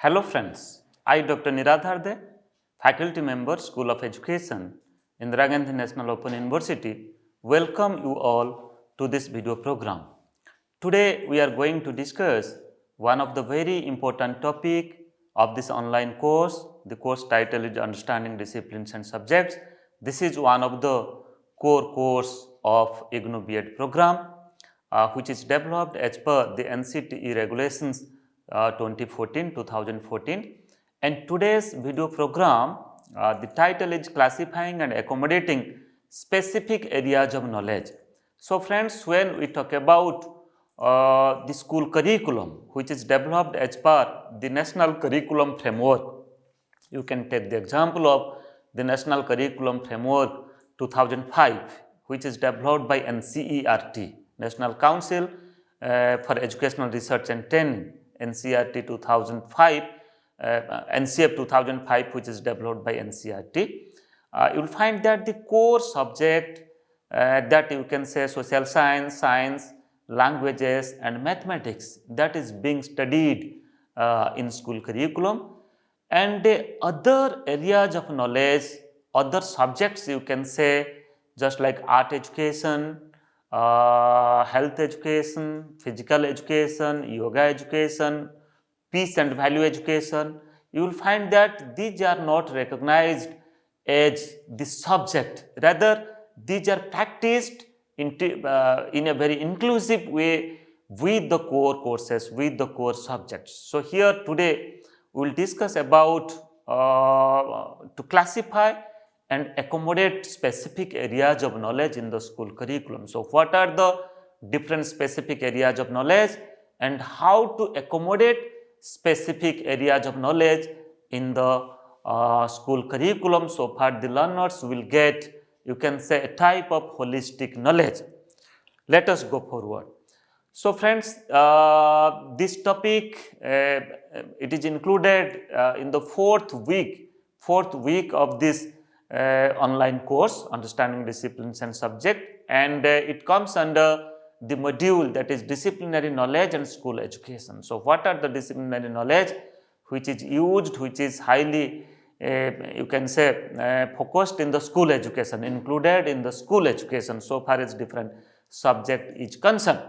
Hello friends, I Dr. Niradharde, faculty member, School of Education, Indira Gandhi National Open University, welcome you all to this video program. Today we are going to discuss one of the very important topic of this online course. The course title is Understanding Disciplines and Subjects. This is one of the core course of IGNOU B.Ed program, which is developed as per the NCTE regulations 2014, and today's video program, the title is Classifying and Accommodating Specific Areas of Knowledge. So friends, when we talk about the school curriculum, which is developed as per the National Curriculum Framework, you can take the example of the National Curriculum Framework 2005, which is developed by NCERT, National Council for Educational Research and Training, NCERT 2005, NCF 2005, which is developed by NCERT. You will find that the core subject that you can say social science, science, languages and mathematics, that is being studied in school curriculum, and other areas of knowledge, other subjects you can say, just like art education, health education, physical education, yoga education, peace and value education, you will find that these are not recognized as the subject, rather these are practiced in a very inclusive way with the core courses, with the core subjects. So here today we will discuss about to classify and accommodate specific areas of knowledge in the school curriculum. So what are the different specific areas of knowledge and how to accommodate specific areas of knowledge in the school curriculum, so far the learners will get, you can say, a type of holistic knowledge. Let us go forward. So friends, this topic it is included in the fourth week of this online course, Understanding Disciplines and Subject, and it comes under the module that is Disciplinary Knowledge and School Education. So what are the disciplinary knowledge which is used, which is highly you can say focused in the school education, included in the school education so far as different subject is concerned.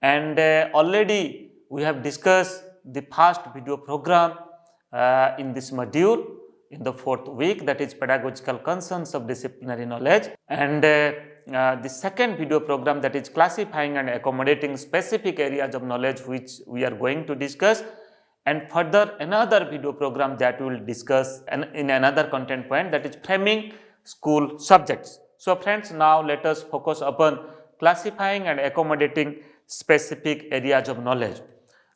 And already we have discussed the first video program in this module in the fourth week, that is Pedagogical Concerns of Disciplinary Knowledge, and the second video program, that is Classifying and Accommodating Specific Areas of Knowledge, which we are going to discuss, and further another video program that we will discuss in another content point, that is Framing School Subjects. So friends, now let us focus upon classifying and accommodating specific areas of knowledge.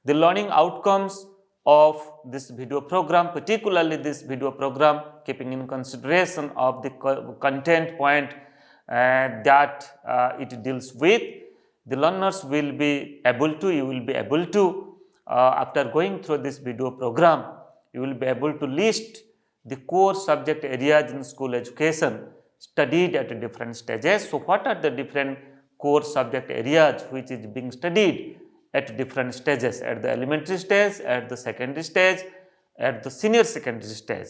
The learning outcomes of this video program, particularly this video program, keeping in consideration of the content point that it deals with, the learners will be able to, you will be able to, after going through this video program, you will be able to list the core subject areas in school education studied at different stages. So what are the different core subject areas which is being studied at different stages, at the elementary stage, at the secondary stage, at the senior secondary stage,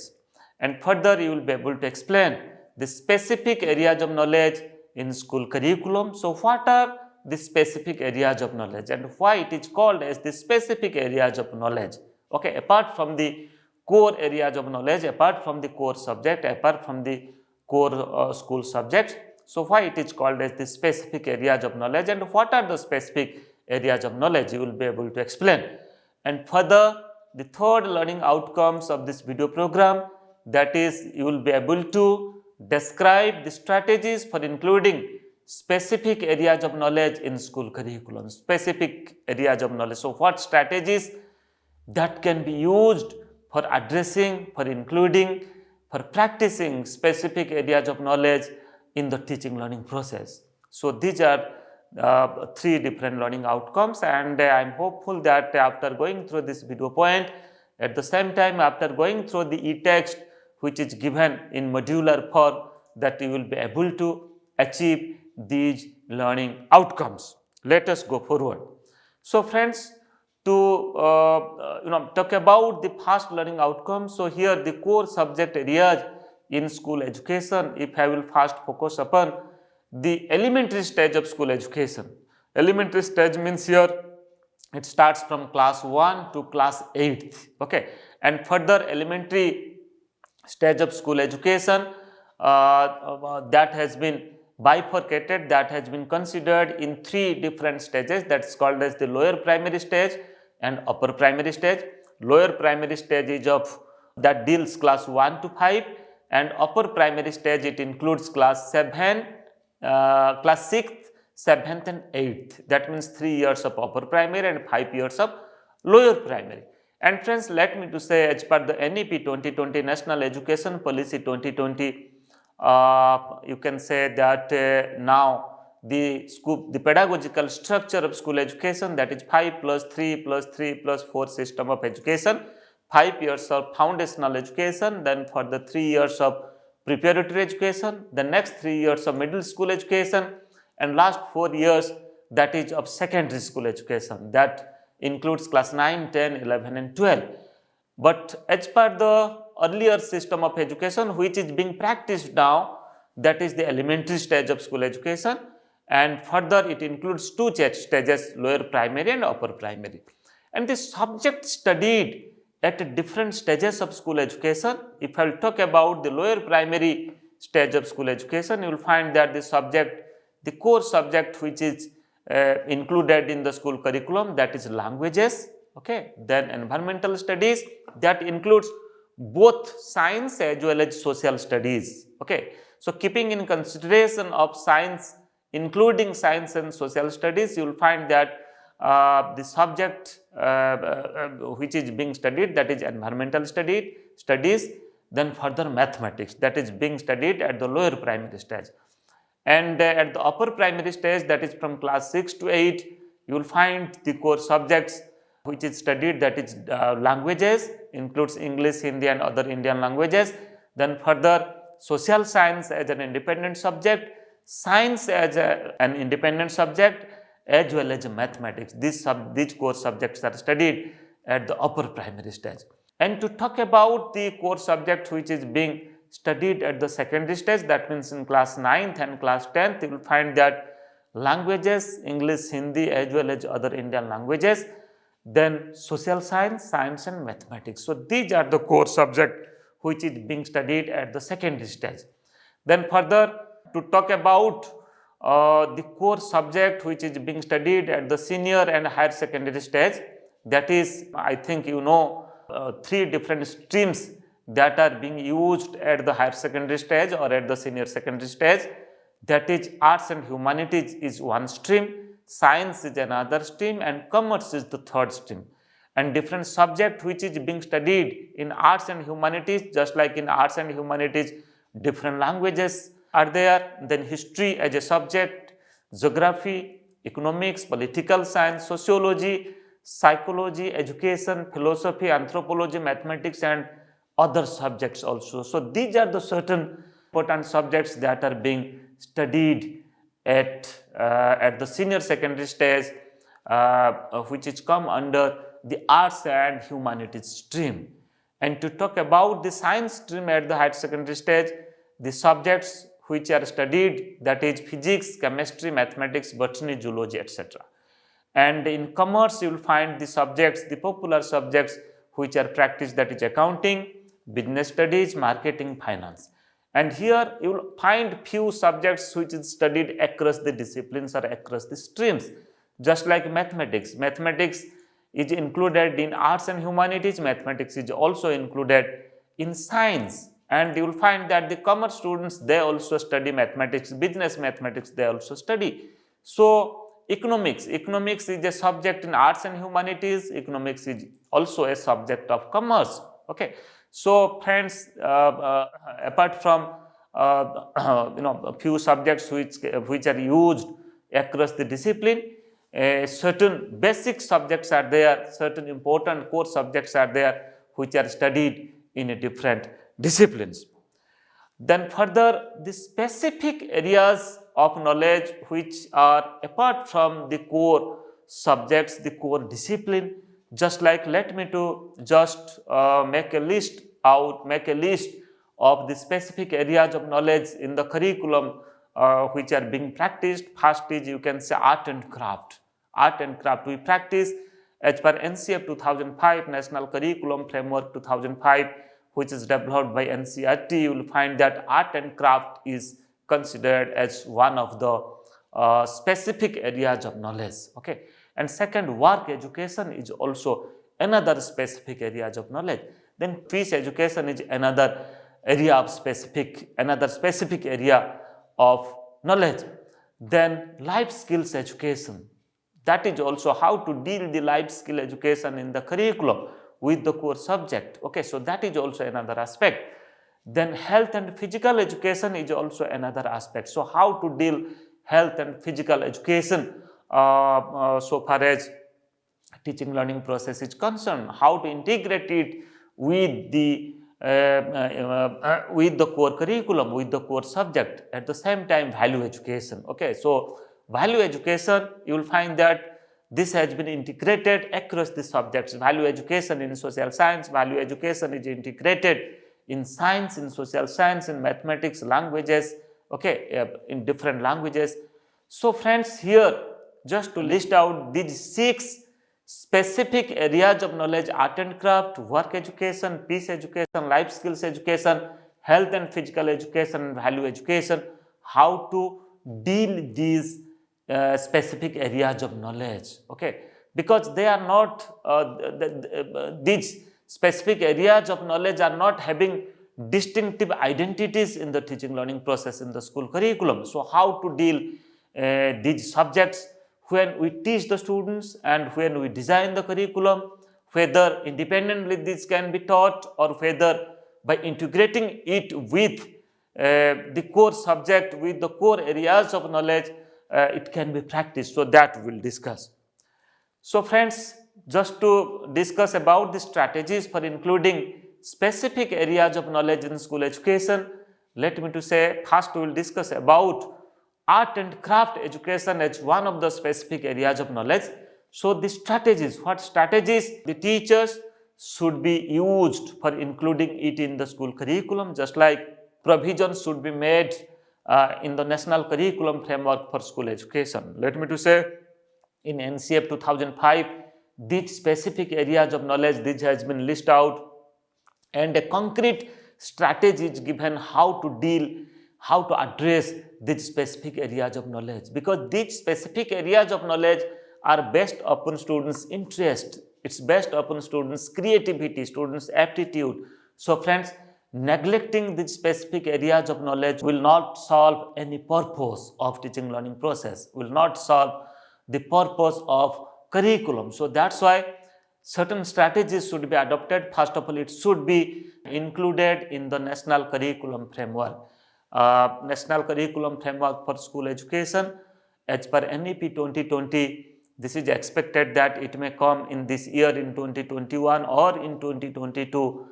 and further you will be able to explain the specific areas of knowledge in school curriculum. So what are the specific areas of knowledge and why it is called as the specific areas of knowledge? Okay, apart from the core areas of knowledge, apart from the core subject, apart from the core school subjects, so why it is called as the specific areas of knowledge and what are the specific areas of knowledge, you will be able to explain. And further, the third learning outcomes of this video program, that is, you will be able to describe the strategies for including specific areas of knowledge in school curriculum, specific areas of knowledge. So what strategies that can be used for addressing, for including, for practicing specific areas of knowledge in the teaching learning process. So these are three different learning outcomes, and I am hopeful that after going through this video point, at the same time after going through the e-text which is given in modular form, that you will be able to achieve these learning outcomes. Let us go forward. So friends, to talk about the fast learning outcomes. So here the core subject areas in school education, if I will first focus upon the elementary stage of school education. Elementary stage means here it starts from class 1 to class 8th, okay, and further elementary stage of school education that has been bifurcated, that has been considered in three different stages, that's called as the lower primary stage and upper primary stage. Lower primary stage is of that deals class 1 to 5, and upper primary stage it includes class 7, class 6th, 7th and 8th. That means 3 years of upper primary and 5 years of lower primary. And friends, let me to say, as per the NEP 2020, National Education Policy 2020, you can say that now the pedagogical structure of school education, that is 5 plus 3 plus 3 plus 4 system of education, 5 years of foundational education, then for the 3 years of preparatory education, the next 3 years of middle school education, and last 4 years that is of secondary school education, that includes class 9, 10, 11 and 12. But as per the earlier system of education which is being practiced now, that is the elementary stage of school education, and further it includes two stages, lower primary and upper primary. And the subject studied at different stages of school education, if I will talk about the lower primary stage of school education, you will find that the core subject which is included in the school curriculum, that is languages, okay, then environmental studies, that includes both science as well as social studies, okay. So keeping in consideration of science, including science and social studies, you will find that the subject which is being studied, that is environmental studies, then further mathematics, that is being studied at the lower primary stage. And at the upper primary stage, that is from class 6 to 8, you will find the core subjects which is studied, that is languages, includes English, Hindi and other Indian languages, then further social science as an independent subject, science as an independent subject, as well as mathematics. These core subjects are studied at the upper primary stage. And to talk about the core subject which is being studied at the secondary stage, that means in class 9th and class 10th, you will find that languages, English, Hindi as well as other Indian languages, then social science, science and mathematics. So these are the core subject which is being studied at the secondary stage. Then further, to talk about the core subject which is being studied at the senior and higher secondary stage, that is, I think you know, three different streams that are being used at the higher secondary stage or at the senior secondary stage, that is arts and humanities is one stream, science is another stream and commerce is the third stream. And different subject which is being studied in arts and humanities, just like in arts and humanities different languages are there, then history as a subject, geography, economics, political science, sociology, psychology, education, philosophy, anthropology, mathematics and other subjects also. So these are the certain important subjects that are being studied at the senior secondary stage, which is come under the arts and humanities stream. And to talk about the science stream at the higher secondary stage, the subjects which are studied, that is physics, chemistry, mathematics, botany, zoology, etc. And in commerce, you will find the subjects, the popular subjects which are practiced, that is accounting, business studies, marketing, finance. And here you will find few subjects which is studied across the disciplines or across the streams, just like mathematics. Mathematics is included in arts and humanities, mathematics is also included in science. And you will find that the commerce students, they also study mathematics, business mathematics they also study. So economics is a subject in arts and humanities, economics is also a subject of commerce, okay. So friends, apart from a few subjects which are used across the discipline, certain basic subjects are there, certain important core subjects are there which are studied in a different disciplines. Then further, the specific areas of knowledge which are apart from the core subjects, the core discipline, Just like, let me to just make a list of the specific areas of knowledge in the curriculum which are being practiced. First is, you can say, art and craft. Art and craft we practice as per NCF 2005, National Curriculum Framework 2005, which is developed by NCERT. You will find that art and craft is considered as one of the specific areas of knowledge. Okay. And second, work education is also another specific areas of knowledge. Then fish education is another specific area of knowledge. Then life skills education, that is also how to deal the life skill education in the curriculum with the core subject. Okay, so that is also another aspect. Then health and physical education is also another aspect. So how to deal health and physical education so far as teaching learning process is concerned, how to integrate it with the core curriculum, with the core subject. At the same time, value education. Okay, so value education, you will find that this has been integrated across the subjects. Value education in social science, value education is integrated in science, in social science, in mathematics, languages, okay, in different languages. So friends, here just to list out these 6 specific areas of knowledge: art and craft, work education, peace education, life skills education, health and physical education, value education, how to deal these specific areas of knowledge. Okay, because they are not these specific areas of knowledge are not having distinctive identities in the teaching learning process in the school curriculum. So how to deal these subjects when we teach the students and when we design the curriculum, whether independently this can be taught or whether by integrating it with the core subject, with the core areas of knowledge, it can be practiced. So that we will discuss. So friends, just to discuss about the strategies for including specific areas of knowledge in school education, let me to say, first we will discuss about art and craft education as one of the specific areas of knowledge. So the strategies, what strategies the teachers should be used for including it in the school curriculum, just like provisions should be made in the National Curriculum Framework for School Education. Let me to say, in NCF 2005, these specific areas of knowledge, this has been listed out, and a concrete strategy is given how to deal, how to address these specific areas of knowledge, because these specific areas of knowledge are based upon students' interest, it's based upon students' creativity, students' aptitude. So friends, neglecting these specific areas of knowledge will not solve any purpose of teaching learning process, will not solve the purpose of curriculum. So that's why certain strategies should be adopted. First of all, it should be included in the National Curriculum Framework. National Curriculum Framework for School Education, as per NEP 2020, this is expected that it may come in this year, in 2021 or in 2022.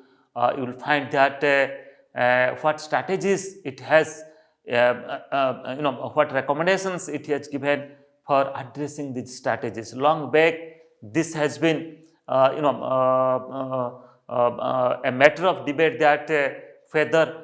You will find that what strategies it has, what recommendations it has given for addressing these strategies. Long back, this has been a matter of debate that whether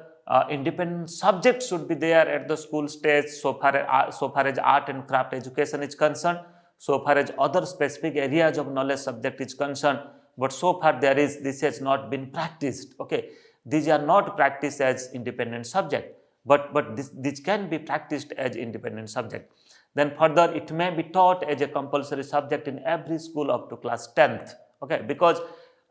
independent subjects should be there at the school stage so far as art and craft education is concerned, so far as other specific areas of knowledge subject is concerned. But so far this has not been practiced. Okay, these are not practiced as independent subject, but this can be practiced as independent subject. Then further, it may be taught as a compulsory subject in every school up to class 10th. Okay, because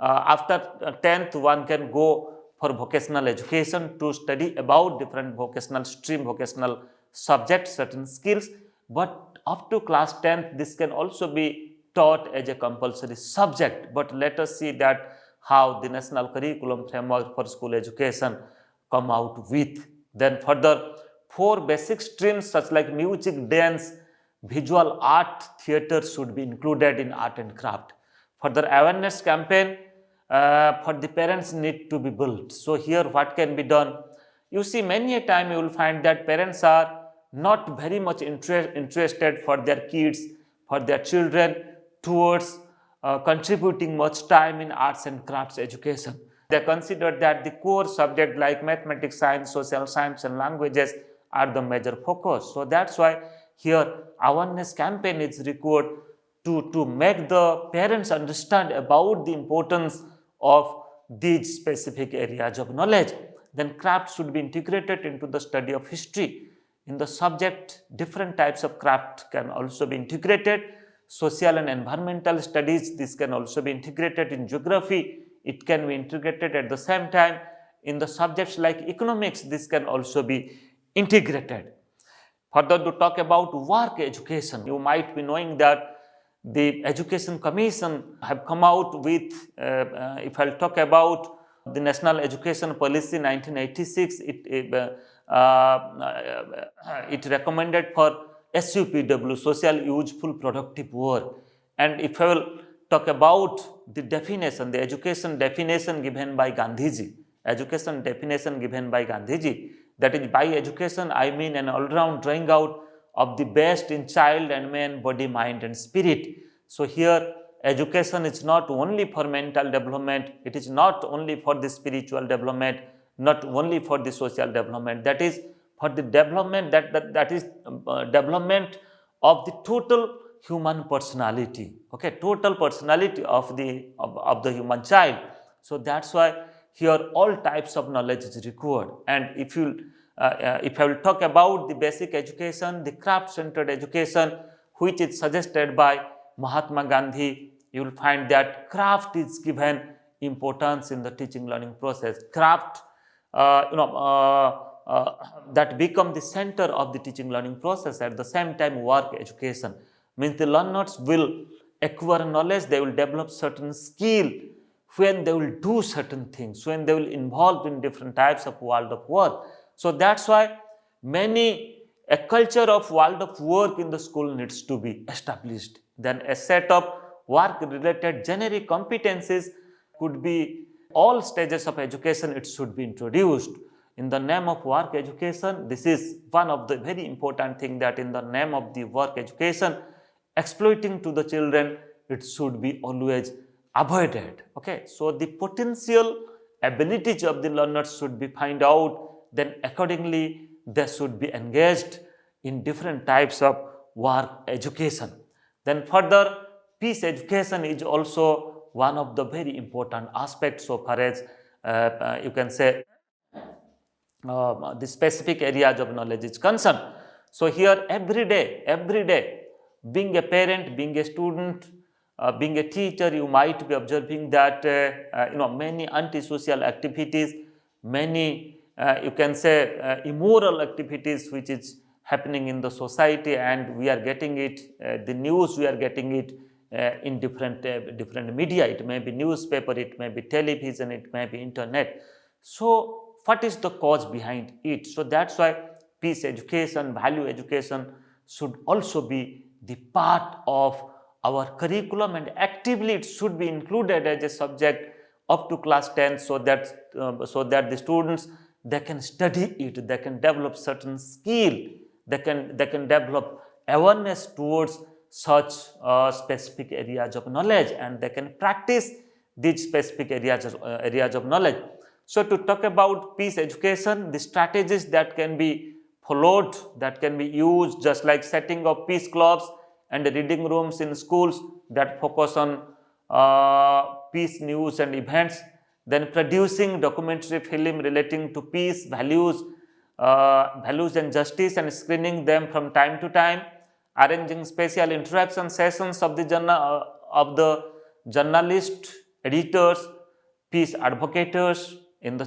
after 10th one can go for vocational education to study about different vocational stream, vocational subjects, certain skills, but up to class 10th this can also be taught as a compulsory subject. But let us see that how the National Curriculum Framework for School Education come out with. Then further, 4 basic streams such like music, dance, visual art, theatre should be included in art and craft. Further, awareness campaign for the parents need to be built. So here what can be done? You see, many a time you will find that parents are not very much interested for their kids, for their children towards contributing much time in arts and crafts education. They consider that the core subject like mathematics, science, social science and languages are the major focus. So that's why here awareness campaign is required to make the parents understand about the importance of these specific areas of knowledge. Then craft should be integrated into the study of history. In the subject, different types of craft can also be integrated. Social and environmental studies, this can also be integrated. In geography, it can be integrated at the same time. In the subjects like economics, this can also be integrated. Further, to talk about work education, you might be knowing that the Education Commission have come out with, if I'll talk about the National Education Policy 1986, it recommended for SUPW, social useful productive work. And if I will talk about the definition, the education definition given by Gandhiji, that is, by education I mean an all-round drawing out of the best in child and man, body, mind and spirit. So here education is not only for mental development, it is not only for the spiritual development, not only for the social development, that is for the development that is development of the total human personality, okay, total personality of the human child. So that's why here all types of knowledge is required. And if I will talk about the basic education, the craft-centered education, which is suggested by Mahatma Gandhi, you will find that craft is given importance in the teaching learning process. Craft, that become the center of the teaching learning process. At the same time, work education means the learners will acquire knowledge, they will develop certain skill when they will do certain things, when they will involve in different types of world of work. So that's why a culture of world of work in the school needs to be established. Then a set of work related generic competencies could be all stages of education, it should be introduced. In the name of work education, this is one of the very important thing, that in the name of the work education, exploiting to the children, it should be always avoided. Okay, so the potential abilities of the learners should be find out, then accordingly they should be engaged in different types of work education. Then further, peace education is also one of the very important aspects so far as you can say the specific areas of knowledge is concerned. So here every day, being a parent, being a student, being a teacher, you might be observing that many antisocial activities, many you can say immoral activities which is happening in the society, and we are getting it, the news we are getting it in different media. It may be newspaper, it may be television, it may be internet. So what is the cause behind it? So that's why peace education, value education should also be the part of our curriculum, and actively it should be included as a subject up to class 10, so that the students, they can study it, they can develop certain skill, they can develop awareness towards such specific areas of knowledge, and they can practice these specific areas of knowledge. So to talk about peace education, the strategies that can be followed, that can be used, just like setting up peace clubs and reading rooms in schools that focus on peace news and events, then producing documentary film relating to peace, values and justice, and screening them from time to time, arranging special interaction sessions of the journalists, editors, peace advocates in the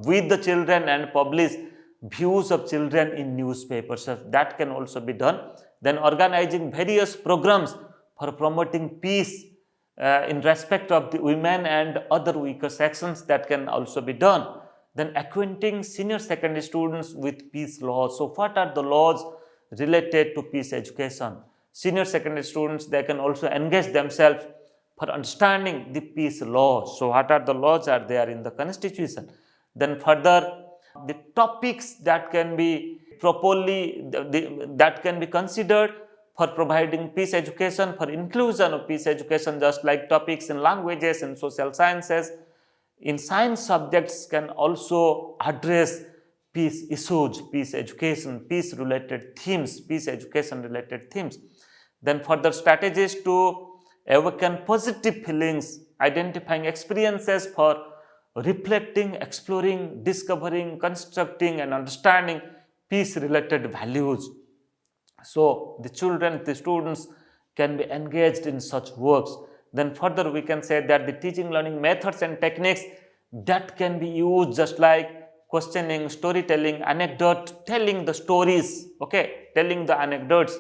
with the children, and publish views of children in newspapers. So that can also be done. Then organizing various programs for promoting peace in respect of the women and other weaker sections, that can also be done. Then acquainting senior secondary students with peace laws. So what are the laws related to peace education? Senior secondary students, they can also engage themselves for understanding the peace laws. So what are the laws are there in the constitution? Then further, the topics that can be properly that can be considered for providing peace education, for inclusion of peace education, just like topics in languages and social sciences. In science subjects can also address peace issues, peace education, peace related themes, peace education related themes. Then further strategies to awaken positive feelings, identifying experiences for reflecting, exploring, discovering, constructing and understanding peace related values. So the children, the students can be engaged in such works. Then further we can say that the teaching learning methods and techniques that can be used, just like questioning, storytelling, anecdote, telling the stories, okay, telling the anecdotes,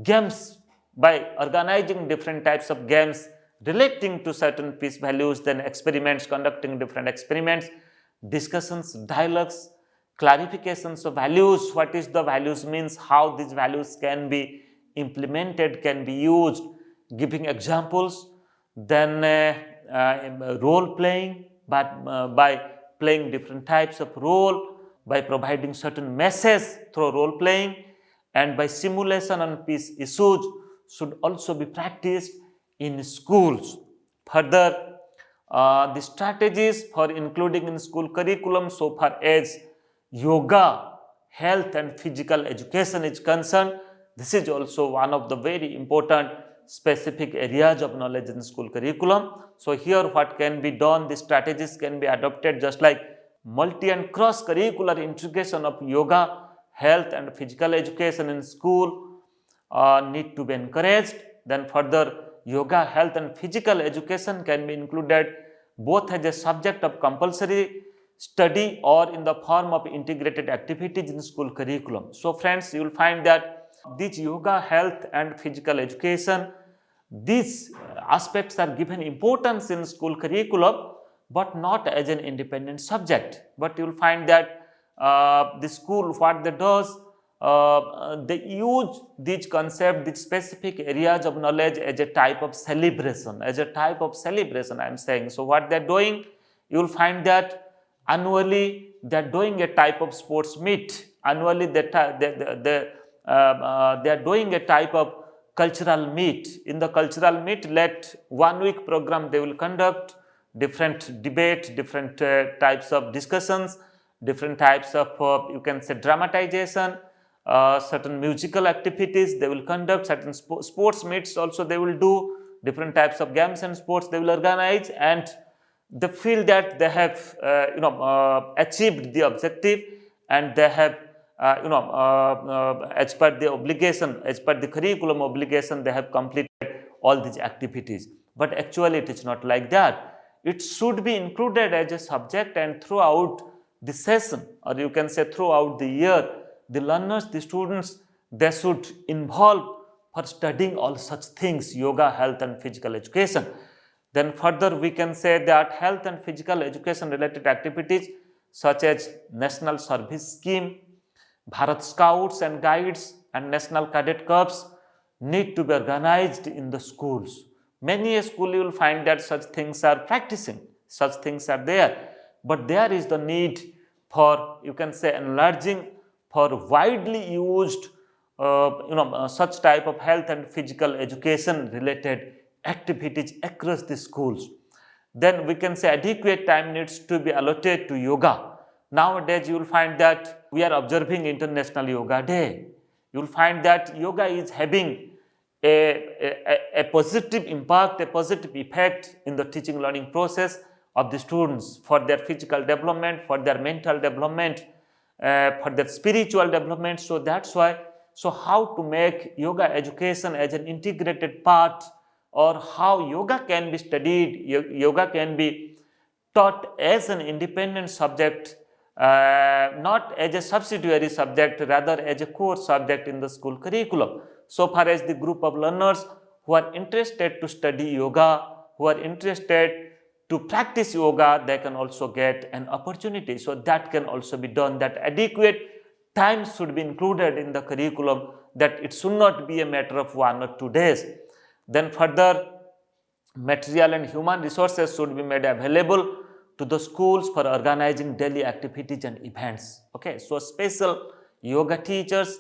games, by organizing different types of games relating to certain peace values, then experiments, conducting different experiments, discussions, dialogues, clarifications of values, what is the values means, how these values can be implemented, can be used, giving examples, then role playing, but by playing different types of role, by providing certain message through role playing, and by simulation on peace issues should also be practiced in schools. Further, the strategies for including in school curriculum so far as yoga, health and physical education is concerned, this is also one of the very important specific areas of knowledge in school curriculum. So here what can be done, the strategies can be adopted, just like multi and cross curricular integration of yoga, health and physical education in school need to be encouraged. Then further, yoga, health and physical education can be included both as a subject of compulsory study or in the form of integrated activities in school curriculum. So friends, you will find that these yoga, health and physical education, these aspects are given importance in school curriculum, but not as an independent subject. But you will find that the school, what they does, they use these concepts, these specific areas of knowledge as a type of celebration, I am saying. So what they are doing, you will find that annually they are doing a type of sports meet, annually they are doing a type of cultural meet. In the cultural meet, let 1 week program they will conduct different debates, different types of discussions, different types of you can say dramatization, certain musical activities they will conduct, certain sports meets also they will do, different types of games and sports they will organize, and they feel that they have achieved the objective, and they have as per the obligation, as per the curriculum obligation, they have completed all these activities. But actually it is not like that. It should be included as a subject, and throughout the session, or you can say throughout the year, the learners, the students, they should involve for studying all such things, yoga, health and physical education. Then further we can say that health and physical education related activities such as National Service Scheme, Bharat Scouts and Guides and National Cadet Corps need to be organized in the schools. Many a school you will find that such things are practicing, such things are there, but there is the need for, you can say, enlarging for widely used such type of health and physical education related activities across the schools. Then we can say adequate time needs to be allotted to yoga. Nowadays you will find that we are observing International Yoga Day. You will find that yoga is having a positive impact, a positive effect in the teaching learning process of the students for their physical development, for their mental development, for their spiritual development. So that's why, so how to make yoga education as an integrated part, or how yoga can be studied, yoga can be taught as an independent subject, not as a subsidiary subject, rather as a core subject in the school curriculum. So far as the group of learners who are interested to study yoga, who are interested to practice yoga, they can also get an opportunity. So that can also be done, that adequate time should be included in the curriculum, that it should not be a matter of 1 or 2 days. Then further, material and human resources should be made available to the schools for organizing daily activities and events. Okay, so special yoga teachers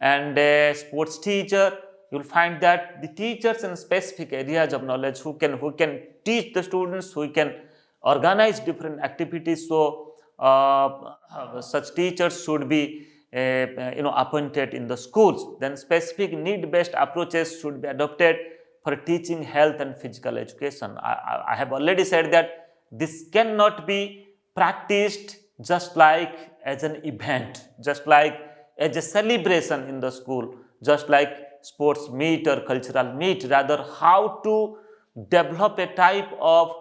and a sports teacher you'll find that the teachers in specific areas of knowledge who can teach the students, who can organize different activities. So such teachers should be appointed in the schools. Then specific need-based approaches should be adopted for teaching health and physical education. I have already said that this cannot be practiced just like as an event, just like as a celebration in the school, just like sports meet or cultural meet. Rather, how to develop a type of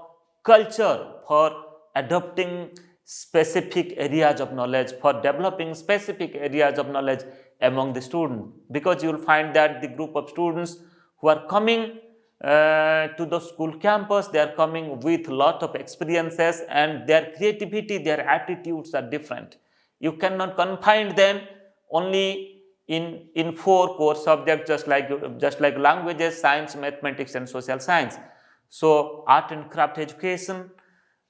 culture for adopting specific areas of knowledge, for developing specific areas of knowledge among the students. Because you will find that the group of students who are coming to the school campus, they are coming with lot of experiences, and their creativity, their aptitudes are different. You cannot confine them only in 4 core subjects, just like languages, science, mathematics, and social science. So art and craft education,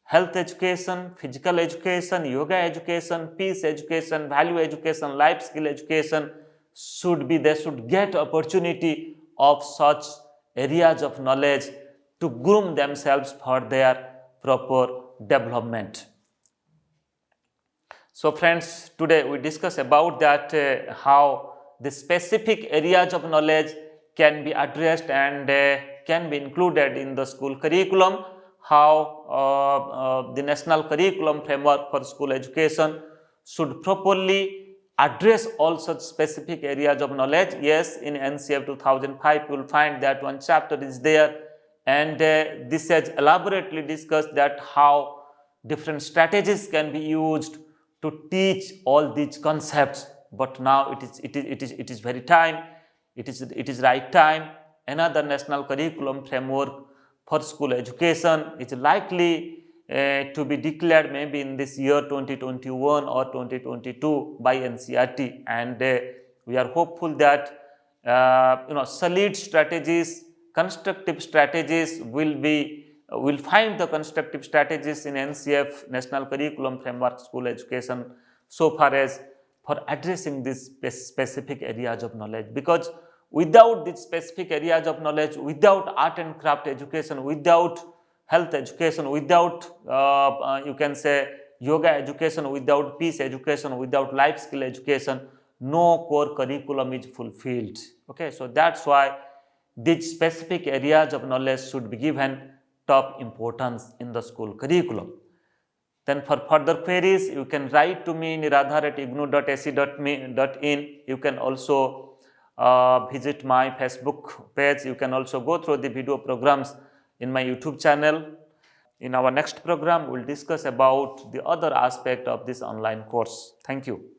health education, physical education, yoga education, peace education, value education, life skill education they should get opportunity of such areas of knowledge to groom themselves for their proper development. So friends, today we discuss about that how the specific areas of knowledge can be addressed and can be included in the school curriculum, how the national curriculum framework for school education should properly address all such specific areas of knowledge. Yes, in NCF 2005 you will find that one chapter is there, and this has elaborately discussed that how different strategies can be used to teach all these concepts. But now it is very time, it is right time. Another national curriculum framework for school education is likely to be declared maybe in this year 2021 or 2022 by NCERT, and we are hopeful that solid strategies, constructive strategies will find the constructive strategies in NCF, National Curriculum Framework School Education, so far as for addressing these specific areas of knowledge. Because without these specific areas of knowledge, without art and craft education, without health education, without you can say yoga education, without peace education, without life skill education, no core curriculum is fulfilled. Okay, so that's why these specific areas of knowledge should be given top importance in the school curriculum. Then for further queries, you can write to me in radhar@ignou.ac.in. You can also visit my Facebook page. You can also go through the video programs in my YouTube channel. In our next program, we'll discuss about the other aspect of this online course. Thank you.